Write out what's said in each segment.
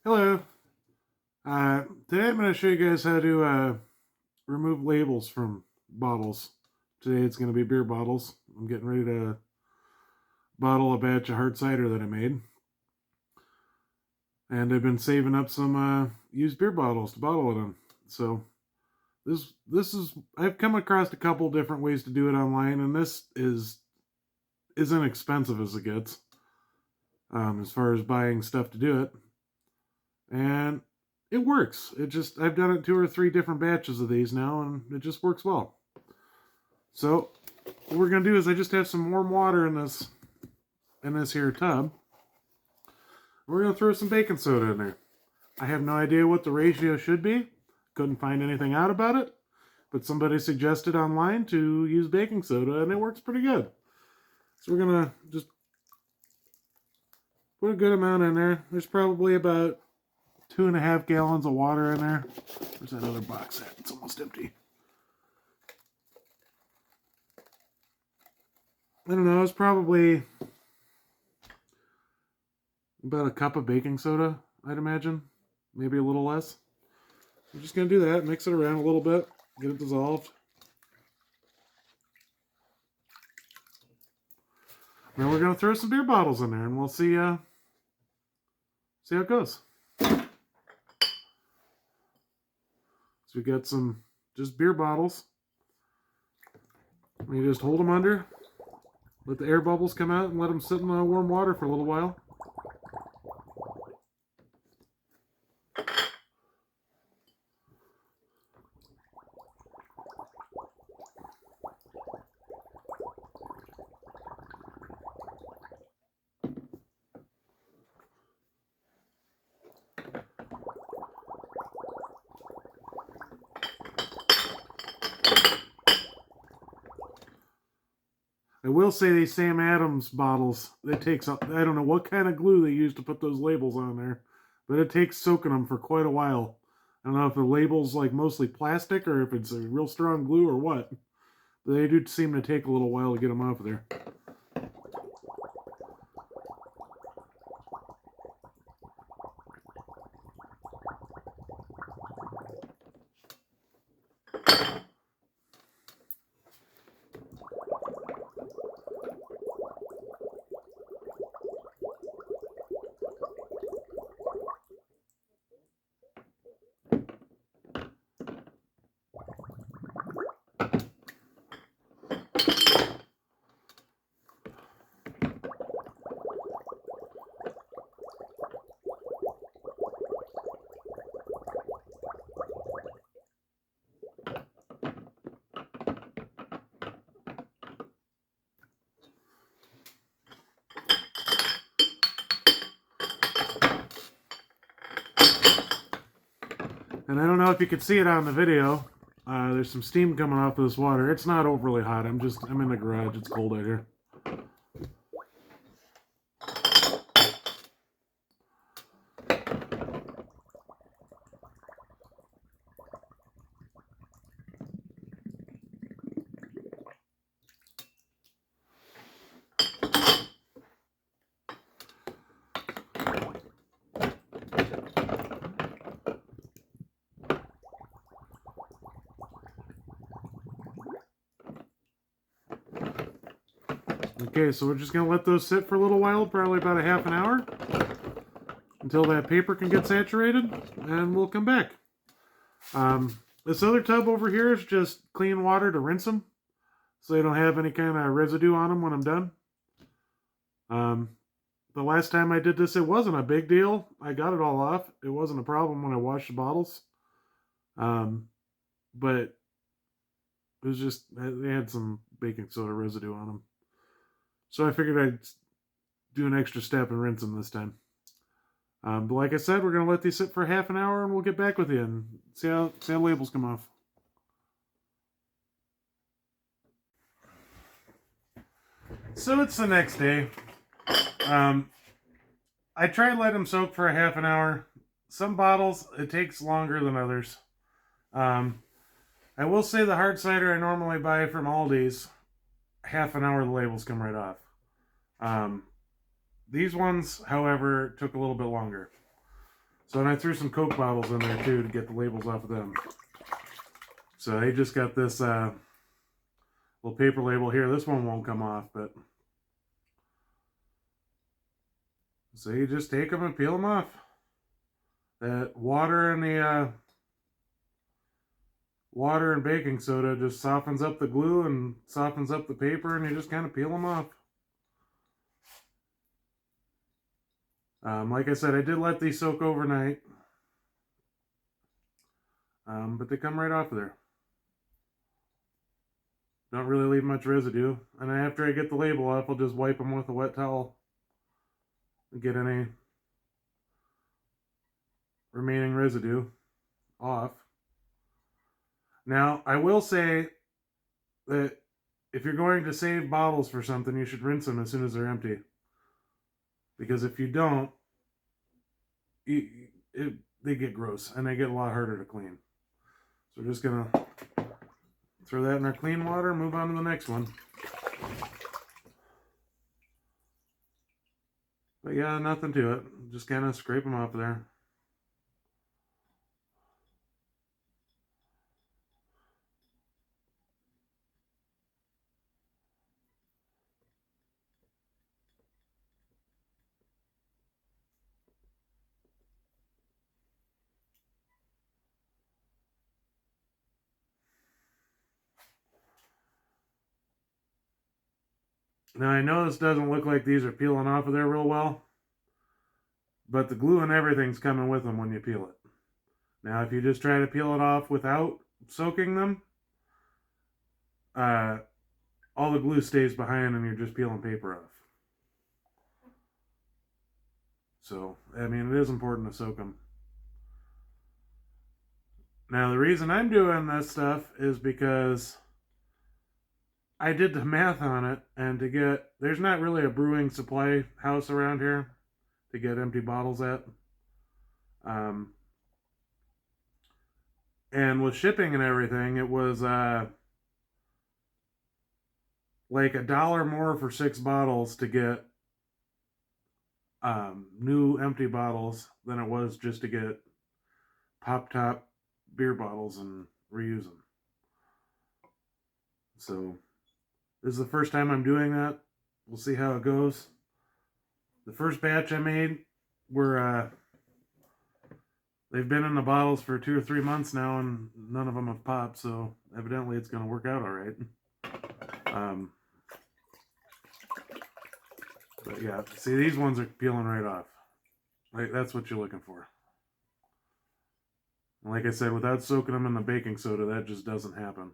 Hello. Today I'm going to show you guys how to remove labels from bottles. Today it's going to be beer bottles. I'm getting ready to bottle a batch of hard cider that I made. And I've been saving up some used beer bottles to bottle it in. So this is I've come across a couple different ways to do it online, and this is as inexpensive as it gets as far as buying stuff to do it. And it works. I've done it 2 or 3 different batches of these now, and it just works well. So what we're gonna do is I just have some warm water in this here tub. We're gonna throw some baking soda in there. I have no idea what the ratio should be. Couldn't find anything out about it, but somebody suggested online to use baking soda, and it works pretty good. So we're gonna just put a good amount in there. There's probably about 2.5 gallons of water in there. Where's that other box at? It's almost empty. I don't know, it's probably about a cup of baking soda, I'd imagine. Maybe a little less. I'm just going to do that, mix it around a little bit, get it dissolved. Now we're going to throw some beer bottles in there, and we'll see how it goes. So we got some just beer bottles. You just hold them under, let the air bubbles come out, and let them sit in the warm water for a little while. I will say these Sam Adams bottles, it takes, I don't know what kind of glue they use to put those labels on there, but it takes soaking them for quite a while. I don't know if the label's like mostly plastic or if it's a real strong glue or what, but they do seem to take a little while to get them off of there. And I don't know if you could see it on the video. There's some steam coming off of this water. It's not overly hot. I'm in the garage. It's cold out here. Okay, so we're just going to let those sit for a little while, probably about a half an hour, until that paper can get saturated, and we'll come back. This other tub over here is just clean water to rinse them, so they don't have any kind of residue on them when I'm done. The last time I did this, it wasn't a big deal. I got it all off. It wasn't a problem when I washed the bottles. But it was just, they had some baking soda residue on them. So I figured I'd do an extra step and rinse them this time. But like I said, we're going to let these sit for half an hour and we'll get back with you and see how labels come off. So it's the next day. I tried letting them soak for a half an hour. Some bottles, it takes longer than others. I will say the hard cider I normally buy from Aldi's, half an hour the labels come right off. These ones, however, took a little bit longer. So and I threw some Coke bottles in there too to get the labels off of them. So they just got this little paper label here. This one won't come off, but so you just take them and peel them off. That water and the water and baking soda just softens up the glue and softens up the paper, and you just kind of peel them off. Like I said, I did let these soak overnight, but they come right off of there. Don't really leave much residue. And then after I get the label off, I'll just wipe them with a wet towel and get any remaining residue off. Now, I will say that if you're going to save bottles for something, you should rinse them as soon as they're empty. Because if you don't, they get gross and they get a lot harder to clean. So we're just going to throw that in our clean water and move on to the next one. But yeah, nothing to it. Just kind of scrape them off there. Now I know this doesn't look like these are peeling off of there real well, but the glue and everything's coming with them when you peel it. Now if you just try to peel it off without soaking them, all the glue stays behind and you're just peeling paper off. So, I mean, it is important to soak them. Now the reason I'm doing this stuff is because I did the math on it, and there's not really a brewing supply house around here to get empty bottles at. And with shipping and everything, it was like $1 more for 6 bottles to get new empty bottles than it was just to get pop top beer bottles and reuse them. So this is the first time I'm doing that. We'll see how it goes. The first batch I made were they've been in the bottles for 2 or 3 months now, and none of them have popped. So evidently, it's going to work out all right. But yeah, see, these ones are peeling right off. Like, that's what you're looking for. And like I said, without soaking them in the baking soda, that just doesn't happen.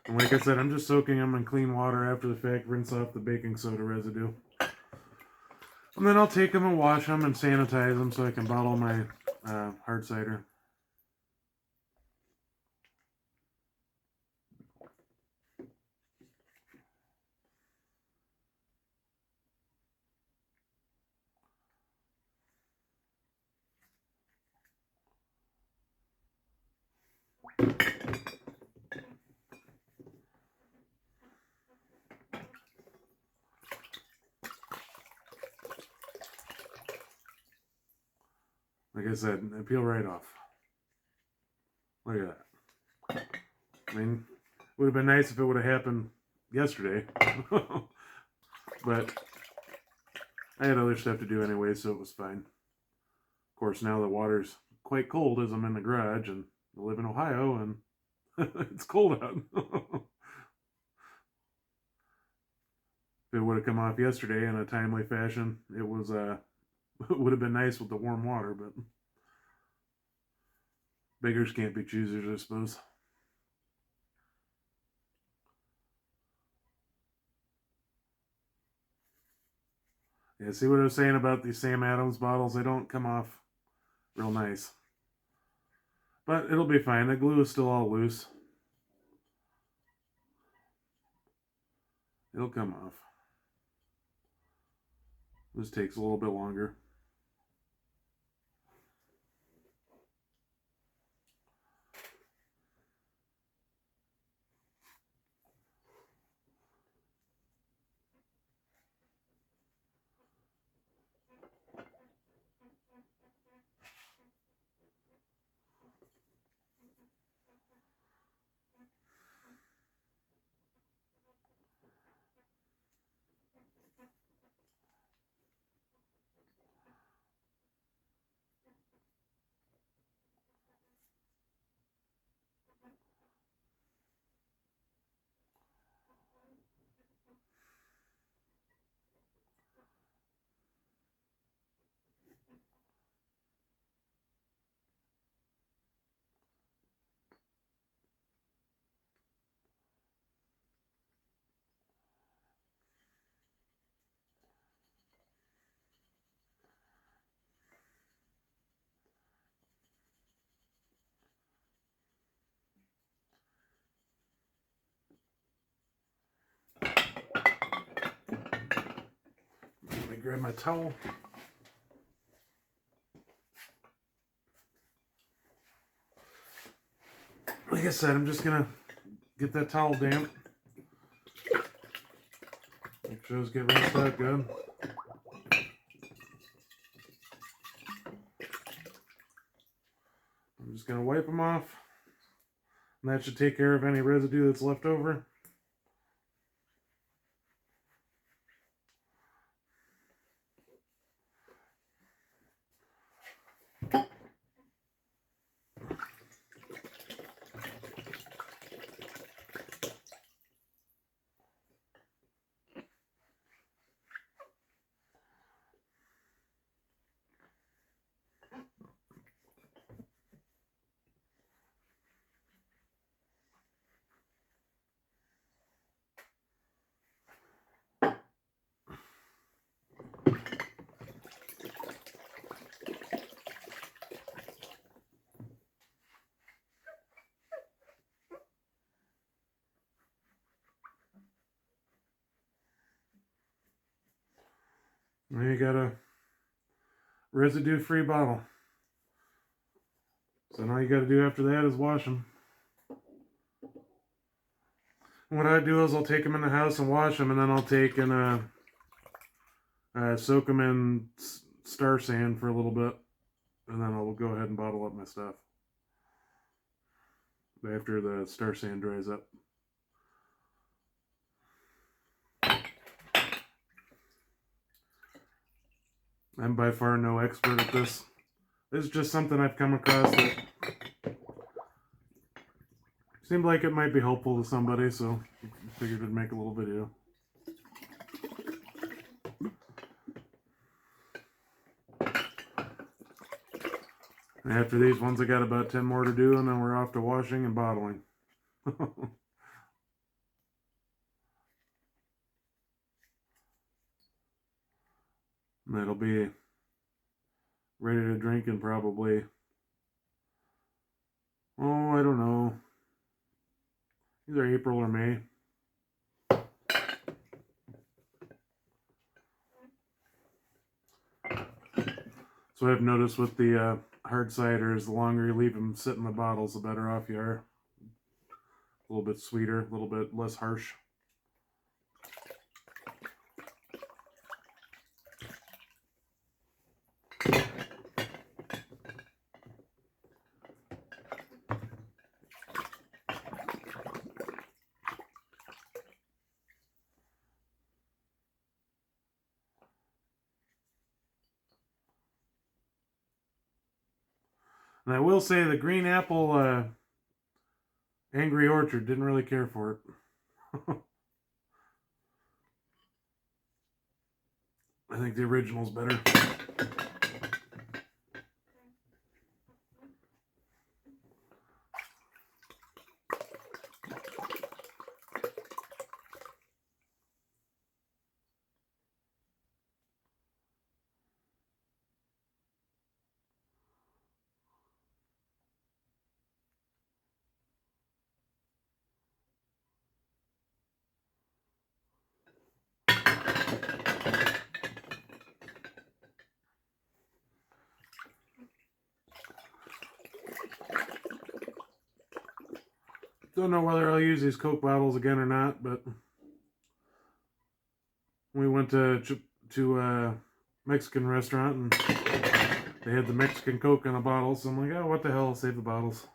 And like I said, I'm just soaking them in clean water after the fact, rinse off the baking soda residue. And then I'll take them and wash them and sanitize them so I can bottle my hard cider. Like I said, they peel right off. Look at that. I mean, it would have been nice if it would have happened yesterday. But I had other stuff to do anyway, so it was fine. Of course, now the water's quite cold as I'm in the garage, and I live in Ohio, and it's cold out. If it would have come off yesterday in a timely fashion, it would have been nice with the warm water, but beggars can't be choosers, I suppose. Yeah, see what I was saying about these Sam Adams bottles? They don't come off real nice. But it'll be fine. The glue is still all loose. It'll come off. This takes a little bit longer. grab my towel. Like I said, I'm just gonna get that towel damp. Make sure those get rinsed out good. I'm just gonna wipe them off. And that should take care of any residue that's left over. Now you got a residue-free bottle. So now you got to do after that is wash them. What I do is I'll take them in the house and wash them, and then I'll take and soak them in Star Sand for a little bit, and then I'll go ahead and bottle up my stuff after the Star Sand dries up. I'm by far no expert at this. This is just something I've come across that seemed like it might be helpful to somebody, so I figured I'd make a little video. And after these ones, I got about 10 more to do, and then we're off to washing and bottling. And that'll be ready to drink in probably, oh, I don't know, either April or May. So I've noticed with the hard ciders, the longer you leave them sit in the bottles, the better off you are. A little bit sweeter, a little bit less harsh. And I will say the green apple Angry Orchard didn't really care for it. I think the original's better. Don't know whether I'll use these Coke bottles again or not, but we went to a Mexican restaurant and they had the Mexican Coke in a bottle, so I'm like, oh, what the hell, I'll save the bottles.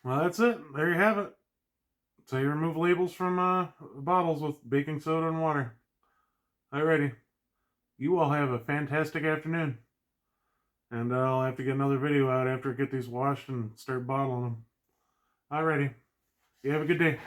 Well, that's it. There you have it. So you remove labels from bottles with baking soda and water. Alrighty. You all have a fantastic afternoon. And I'll have to get another video out after I get these washed and start bottling them. Alrighty. You have a good day.